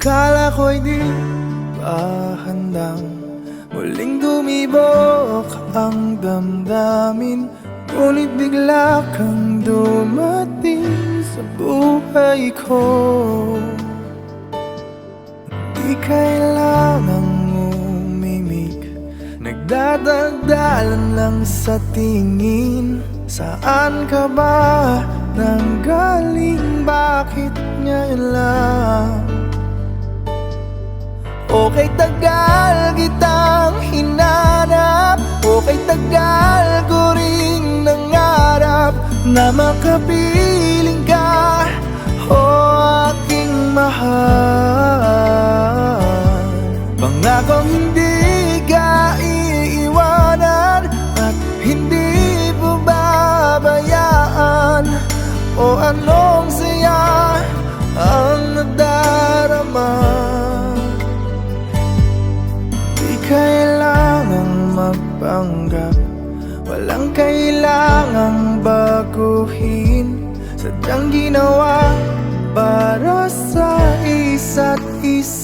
Akala ko'y di pa handang muling dumibok ang damdamin, ngunit bigla kang dumating sa buhay ko. Di kailangang umimik, nagdadagdalan lang sa tingin. Saan ka ba nanggaling? Bakit ngayon lang? Okay, tagal kitang hinanap, okay, tagal ko ring nangarap na makapiling ka, o aking mahal. Pangakong hindi ka iiwanan at hindi babayaan, o anong saya ang nadarama. Kailangang magpanggap, walang kailangang baguhin, sadyang ginawa para sa isa't isa.